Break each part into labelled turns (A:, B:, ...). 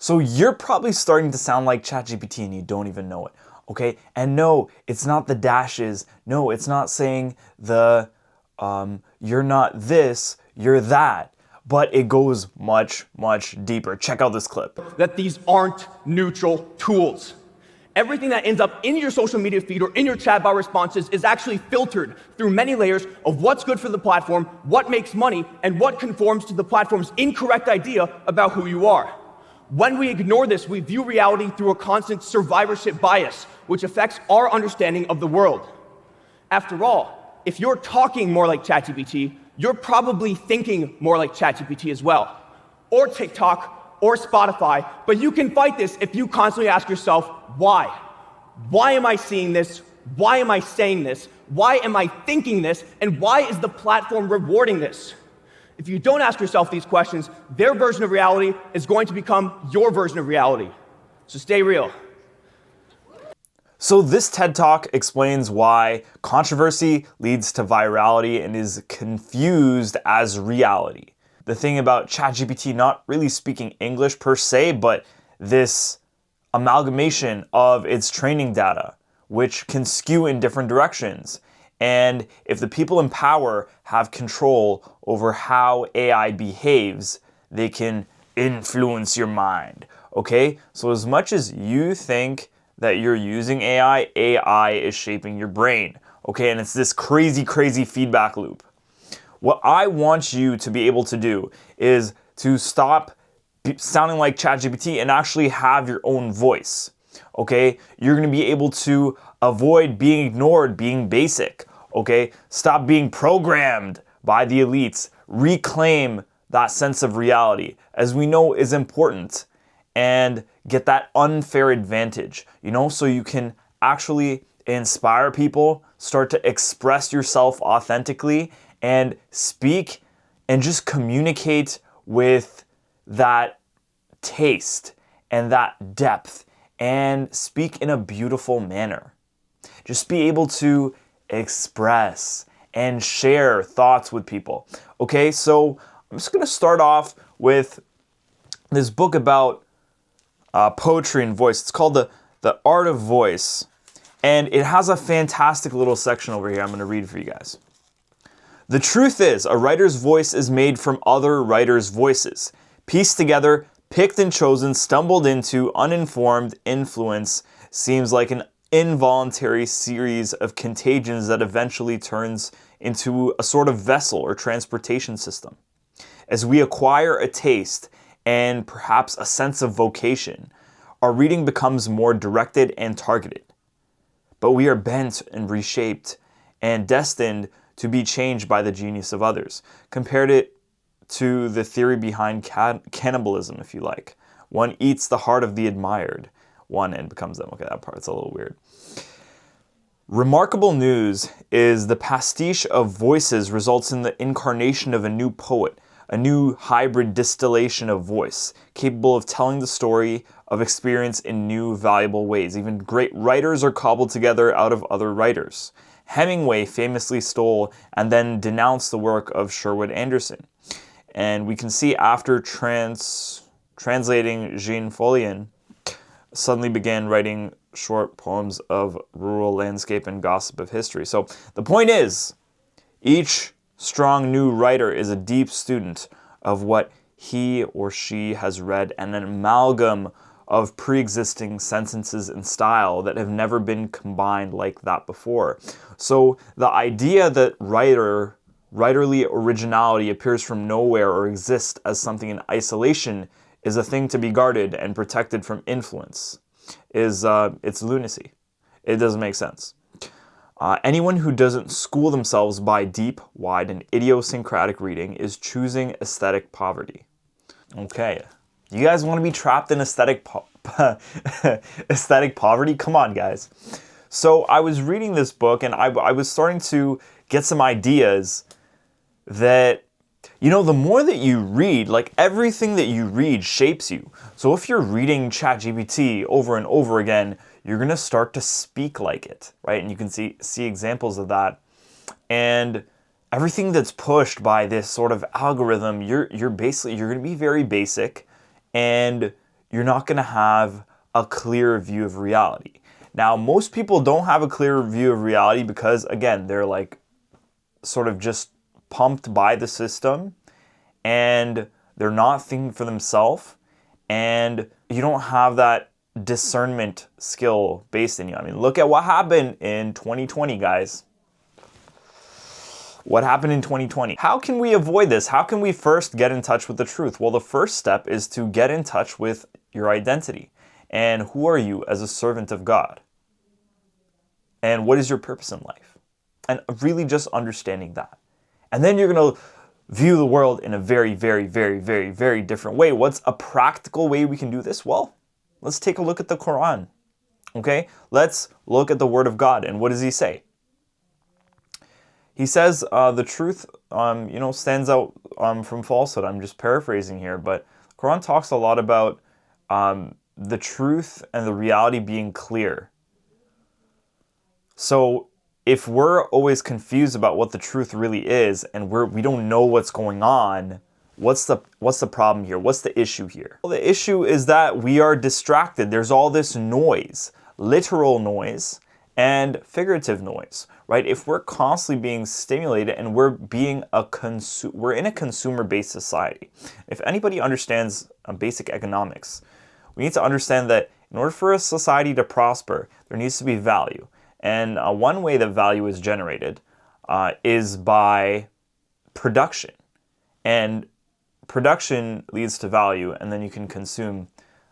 A: So you're probably starting to sound like ChatGPT and you don't even know it, okay? And no, it's not the dashes. No, it's not saying you're not this, you're that. But it goes much, much deeper. Check out this clip.
B: That these aren't neutral tools. Everything that ends up in your social media feed or in your chatbot responses is actually filtered through many layers of what's good for the platform, what makes money, and what conforms to the platform's incorrect idea about who you are. When we ignore this, we view reality through a constant survivorship bias, which affects our understanding of the world. After all, if you're talking more like ChatGPT, you're probably thinking more like ChatGPT as well, or TikTok, or Spotify, but you can fight this if you constantly ask yourself, why? Why am I seeing this? Why am I saying this? Why am I thinking this? And why is the platform rewarding this? If you don't ask yourself these questions, their version of reality is going to become your version of reality. So stay real.
A: So this TED Talk explains why controversy leads to virality and is confused as reality. The thing about ChatGPT not really speaking English per se, but this amalgamation of its training data, which can skew in different directions. And if the people in power have control over how AI behaves, they can influence your mind, okay? So as much as you think that you're using AI is shaping your brain, okay? And it's this crazy, crazy feedback loop. What I want you to be able to do is to stop sounding like ChatGPT and actually have your own voice, okay? You're gonna be able to avoid being ignored, being basic, okay? Stop being programmed by the elites. Reclaim that sense of reality, as we know is important, and get that unfair advantage, so you can actually inspire people, start to express yourself authentically, and speak and just communicate with that taste and that depth and speak in a beautiful manner. Just be able to express and share thoughts with people. Okay, so I'm just gonna start off with this book about poetry and voice. It's called The Art of Voice. And it has a fantastic little section over here I'm gonna read for you guys. The truth is, a writer's voice is made from other writers' voices. Pieced together, picked and chosen, stumbled into, uninformed influence seems like an involuntary series of contagions that eventually turns into a sort of vessel or transportation system. As we acquire a taste and perhaps a sense of vocation, our reading becomes more directed and targeted. But we are bent and reshaped and destined to be changed by the genius of others. Compared it to the theory behind cannibalism, if you like. One eats the heart of the admired one and becomes them. Okay, that part's a little weird. Remarkable news is the pastiche of voices results in the incarnation of a new poet, a new hybrid distillation of voice, capable of telling the story of experience in new, valuable ways. Even great writers are cobbled together out of other writers. Hemingway famously stole and then denounced the work of Sherwood Anderson. And we can see after translating Jean Follion, suddenly began writing short poems of rural landscape and gossip of history. So the point is, each strong new writer is a deep student of what he or she has read and an amalgam of pre-existing sentences and style that have never been combined like that before. So the idea that writerly originality appears from nowhere or exists as something in isolation is a thing to be guarded and protected from influence. It's lunacy. It doesn't make sense. Anyone who doesn't school themselves by deep, wide, and idiosyncratic reading is choosing aesthetic poverty. Okay. You guys want to be trapped in aesthetic poverty? Come on, guys. So I was reading this book and I was starting to get some ideas that, the more that you read, like everything that you read shapes you. So if you're reading ChatGPT over and over again, you're going to start to speak like it, right? And you can see examples of that. And everything that's pushed by this sort of algorithm, you're going to be very basic, and you're not going to have a clear view of reality. Now, most people don't have a clear view of reality because, again, they're like sort of just pumped by the system and they're not thinking for themselves, and you don't have that discernment skill based in you. I mean, look at what happened in 2020, guys. What happened in 2020? How can we avoid this? How can we first get in touch with the truth? Well, the first step is to get in touch with your identity. And who are you as a servant of God? And what is your purpose in life? And really just understanding that. And then you're going to view the world in a very, very, very, very, very different way. What's a practical way we can do this? Well, let's take a look at the Quran. Okay? Let's look at the Word of God. And what does he say? He says the truth, stands out from falsehood. I'm just paraphrasing here, but the Quran talks a lot about the truth and the reality being clear. So if we're always confused about what the truth really is, and we don't know what's going on, what's the problem here? What's the issue here? Well, the issue is that we are distracted. There's all this noise, literal noise and figurative noise, right? If we're constantly being stimulated and we're in a consumer-based society. If anybody understands basic economics, we need to understand that in order for a society to prosper, there needs to be value. And one way that value is generated is by production. And production leads to value, and then you can consume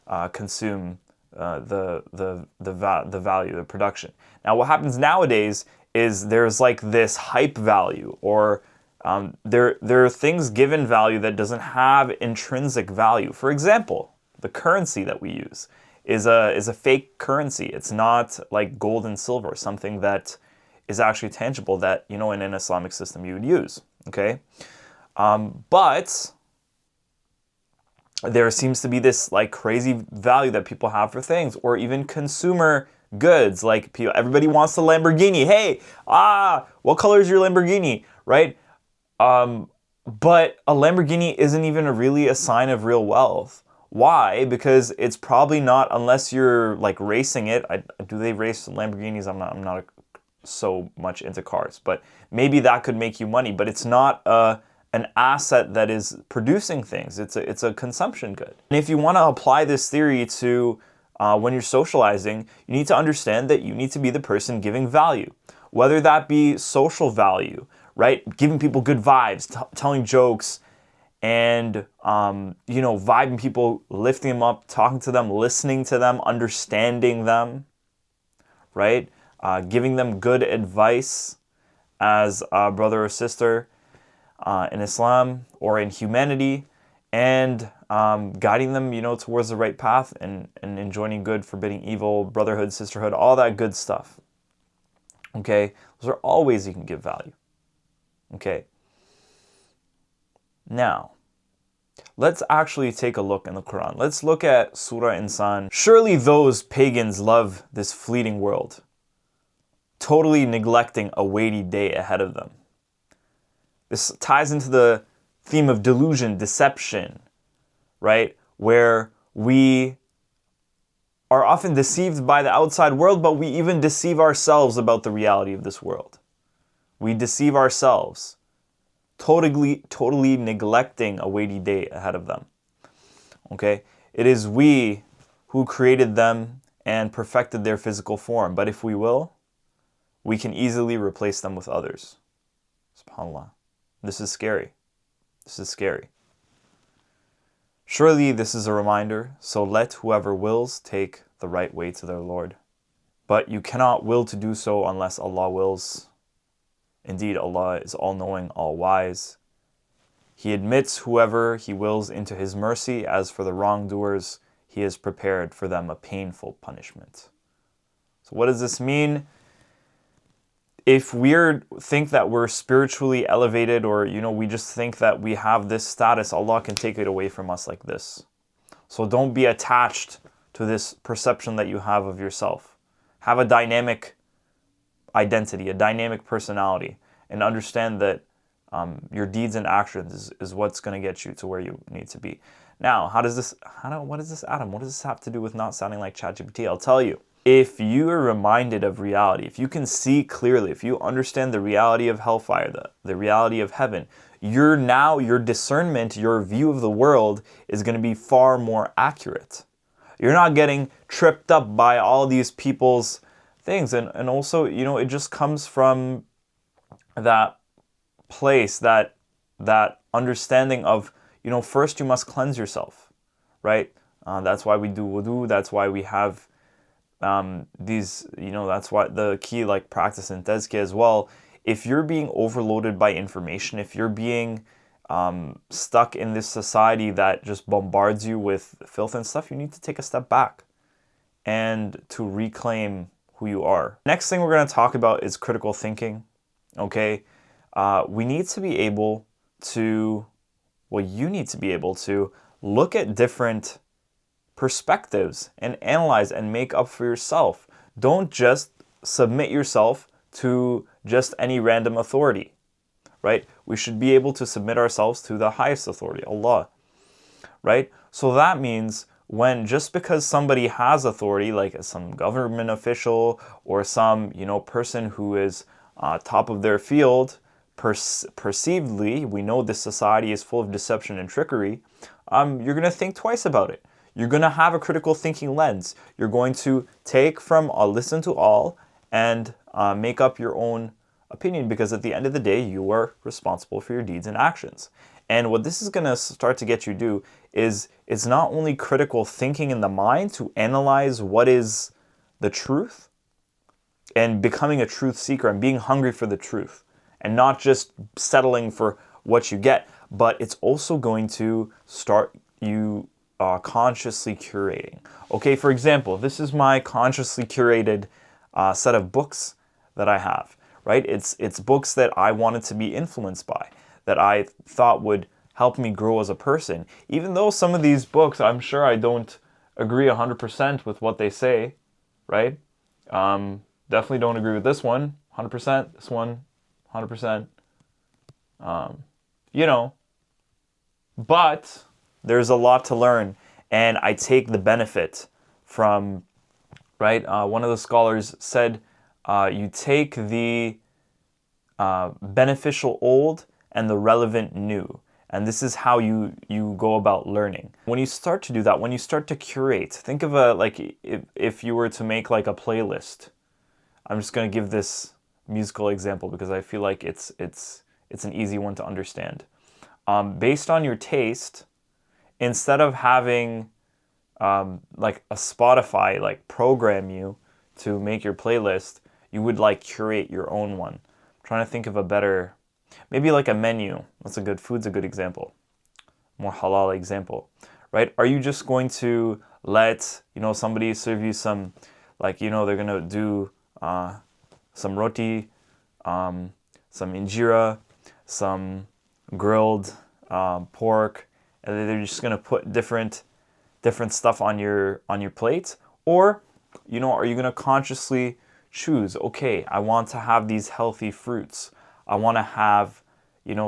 A: the value, the production. Now, what happens nowadays is there's like this hype value, or there are things given value that doesn't have intrinsic value. For example, the currency that we use is a fake currency. It's not like gold and silver, something that is actually tangible that, in an Islamic system you would use, okay? But there seems to be this like crazy value that people have for things, or even consumer goods. Like everybody wants the Lamborghini. Hey, what color is your Lamborghini, right? But a Lamborghini isn't even really a sign of real wealth. Why? Because it's probably not, unless you're like racing it. Do they race Lamborghinis? I'm not so much into cars, but maybe that could make you money. But it's not an asset that is producing things. It's a consumption good. And if you want to apply this theory to when you're socializing, you need to understand that you need to be the person giving value, whether that be social value, right? Giving people good vibes, telling jokes, and vibing people, lifting them up, talking to them, listening to them, understanding them, right? Giving them good advice as a brother or sister in Islam or in humanity, and guiding them, towards the right path, and enjoining good, forbidding evil, brotherhood, sisterhood, all that good stuff. Okay? Those are all ways you can give value. Okay? Now, let's actually take a look in the Quran. Let's look at Surah Insan. Surely those pagans love this fleeting world, totally neglecting a weighty day ahead of them. This ties into the theme of delusion, deception, right? Where we are often deceived by the outside world, but we even deceive ourselves about the reality of this world. We deceive ourselves, totally neglecting a weighty day ahead of them. Okay? It is we who created them and perfected their physical form, but if we will, we can easily replace them with others. SubhanAllah. This is scary. This is scary. Surely this is a reminder, so let whoever wills take the right way to their Lord. But you cannot will to do so unless Allah wills. Indeed, Allah is all-knowing, all-wise. He admits whoever He wills into His mercy. As for the wrongdoers, He has prepared for them a painful punishment. So what does this mean? If we think that we're spiritually elevated, or we just think that we have this status, Allah can take it away from us like this. So don't be attached to this perception that you have of yourself. Have a dynamic identity, a dynamic personality, and understand that your deeds and actions is what's going to get you to where you need to be. Now, what does this, Adam, what does this have to do with not sounding like ChatGPT? I'll tell you. If you are reminded of reality, if you can see clearly, if you understand the reality of hellfire, the reality of heaven, your discernment, your view of the world is going to be far more accurate. You're not getting tripped up by all these people's things. And also, it just comes from that place, that understanding of, first you must cleanse yourself, right? That's why we do wudu. That's why we have these, that's why the key practice in tazkiyah as well. If you're being overloaded by information, if you're being stuck in this society that just bombards you with filth and stuff, you need to take a step back and to reclaim who you are. Next thing we're going to talk about is critical thinking. Okay, we need to be able to, you need to be able to look at different perspectives and analyze and make up for yourself. Don't just submit yourself to just any random authority, right? We should be able to submit ourselves to the highest authority, Allah, right? So that means just because somebody has authority, like some government official or some, person who is top of their field, perceivedly, we know this society is full of deception and trickery, you're going to think twice about it. You're going to have a critical thinking lens. You're going to take from listen to all and make up your own opinion, because at the end of the day, you are responsible for your deeds and actions. And what this is going to start to get you to do is it's not only critical thinking in the mind to analyze what is the truth and becoming a truth seeker and being hungry for the truth and not just settling for what you get, but it's also going to start you consciously curating. Okay, for example, this is my consciously curated set of books that I have, right? It's books that I wanted to be influenced by, that I thought would help me grow as a person. Even though some of these books, I'm sure I don't agree 100% with what they say, right? Definitely don't agree with this one, 100%, this one, 100%. But there's a lot to learn, and I take the benefit from, right? One of the scholars said, you take the beneficial old and the relevant new. And this is how you go about learning. When you start to do that, when you start to curate, think of if you were to make a playlist. I'm just going to give this musical example because I feel like it's an easy one to understand. Based on your taste, instead of having a Spotify program you to make your playlist, you would curate your own one. I'm trying to think of a better, maybe a menu. Food's a good example. More halal example, right? Are you just going to let, somebody serve you some, they're going to do some roti, some injera, some grilled pork, and they're just going to put different stuff on your plate? Or, are you going to consciously choose, okay, I want to have these healthy fruits. I want to have,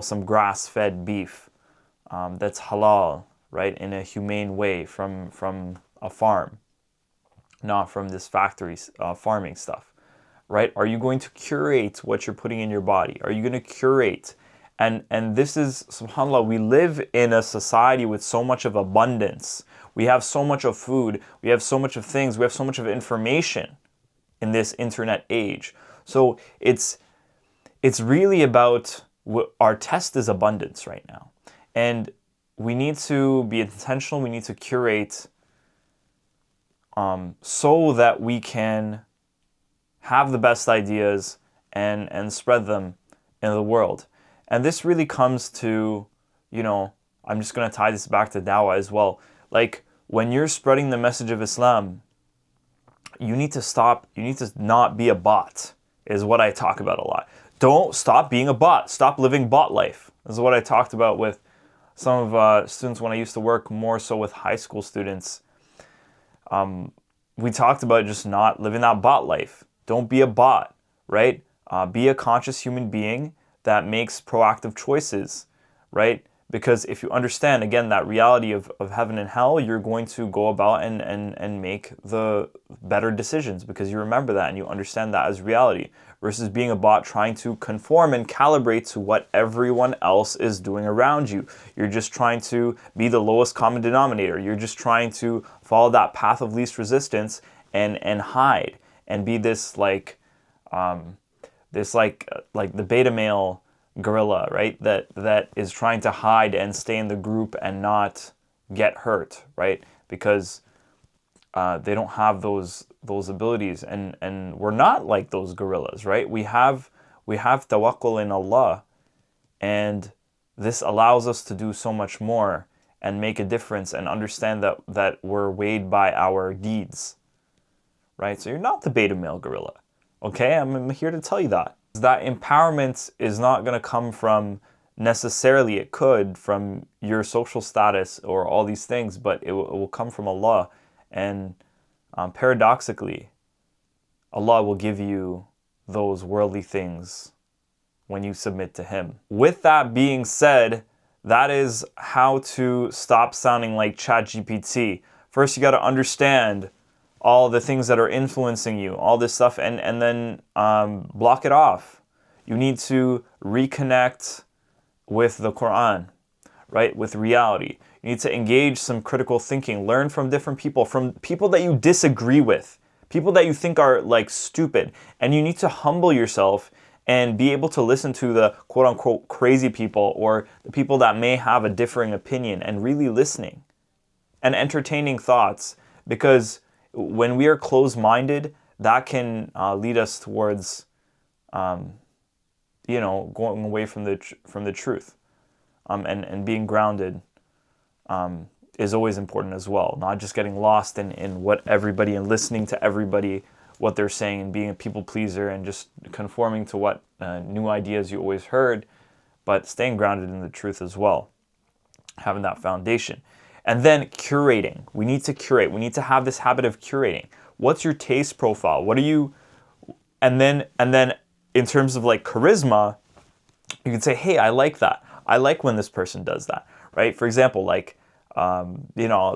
A: some grass-fed beef that's halal, right, in a humane way from a farm, not from this factory farming stuff, right? Are you going to curate what you're putting in your body? Are you going to curate? And this is, subhanAllah, we live in a society with so much of abundance. We have so much of food. We have so much of things. We have so much of information in this internet age. So it's really about, our test is abundance right now. And we need to be intentional. We need to curate so that we can have the best ideas and spread them in the world. And this really comes to, I'm just going to tie this back to dawah as well. When you're spreading the message of Islam, you need to not be a bot, is what I talk about a lot. Don't stop being a bot. Stop living bot life. This is what I talked about with some of students when I used to work more so with high school students. We talked about just not living that bot life. Don't be a bot, right? Be a conscious human being that makes proactive choices, right? Because if you understand, again, that reality of heaven and hell, you're going to go about and make the better decisions because you remember that and you understand that as reality, versus being a bot trying to conform and calibrate to what everyone else is doing around you. You're just trying to be the lowest common denominator. You're just trying to follow that path of least resistance and hide and be this like the beta male gorilla, right? That is trying to hide and stay in the group and not get hurt, right? Because they don't have those abilities, and we're not like those gorillas, right? We have tawakkul in Allah, and this allows us to do so much more and make a difference and understand that we're weighed by our deeds, right? So you're not the beta male gorilla, okay? I'm here to tell you that. That empowerment is not going to come from necessarily, it could, from your social status or all these things, but it will come from Allah. And paradoxically, Allah will give you those worldly things when you submit to Him. With that being said, that is how to stop sounding like ChatGPT. First, you got to understand all the things that are influencing you, all this stuff, and then block it off. You need to reconnect with the Quran, right? With reality. You need to engage some critical thinking, learn from different people, from people that you disagree with, people that you think are like stupid, and you need to humble yourself and be able to listen to the quote unquote crazy people or the people that may have a differing opinion and really listening and entertaining thoughts, because when we are closed-minded, that can lead us towards, going away from the truth, and being grounded is always important as well. Not just getting lost in what everybody and listening to everybody, what they're saying, and being a people pleaser and just conforming to what new ideas you always heard, but staying grounded in the truth as well, having that foundation. And then curating. We need to curate. We need to have this habit of curating. What's your taste profile? What are you, and then in terms of like charisma, you can say, hey, I like that. I like when this person does that, right? For example, like,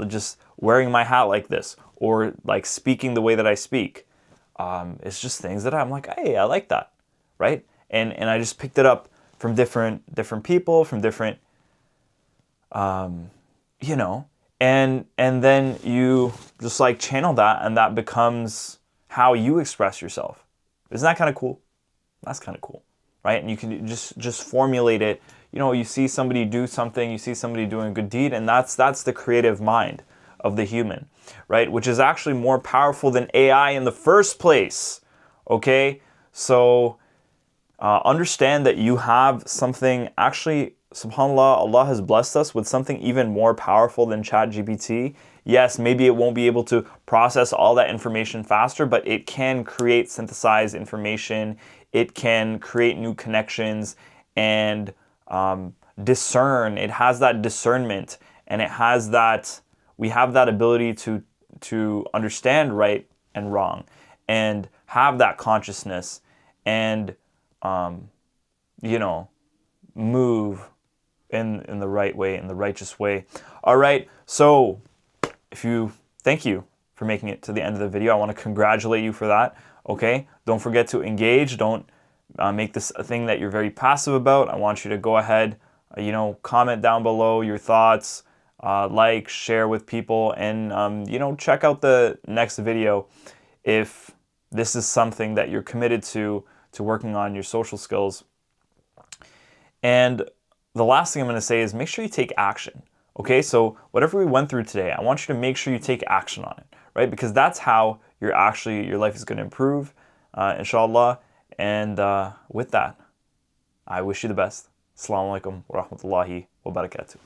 A: just wearing my hat like this, or like speaking the way that I speak. It's just things that I'm like, hey, I like that, right? And I just picked it up from different people, from different, and then you just like channel that, and that becomes how you express yourself. Isn't that kind of cool? That's kind of cool, right? And you can just formulate it. You see somebody do something, you see somebody doing a good deed, and that's the creative mind of the human, right? Which is actually more powerful than AI in the first place, okay? So understand that you have something, actually, subhanAllah, Allah has blessed us with something even more powerful than ChatGPT. Yes, maybe it won't be able to process all that information faster, but it can create synthesized information. It can create new connections and discern. It has that discernment, and it has that, we have that ability to understand right and wrong and have that consciousness and, move in the right way, in the righteous way. All right, so thank you for making it to the end of the video. I want to congratulate you for that, okay? Don't forget to engage. Don't make this a thing that you're very passive about. I want you to go ahead, comment down below your thoughts, like, share with people, and, check out the next video if this is something that you're committed to working on your social skills. And the last thing I'm going to say is make sure you take action. Okay, so whatever we went through today, I want you to make sure you take action on it, right? Because that's how your life is going to improve, inshallah. And with that, I wish you the best. Assalamu alaikum wa rahmatullahi wa barakatuh.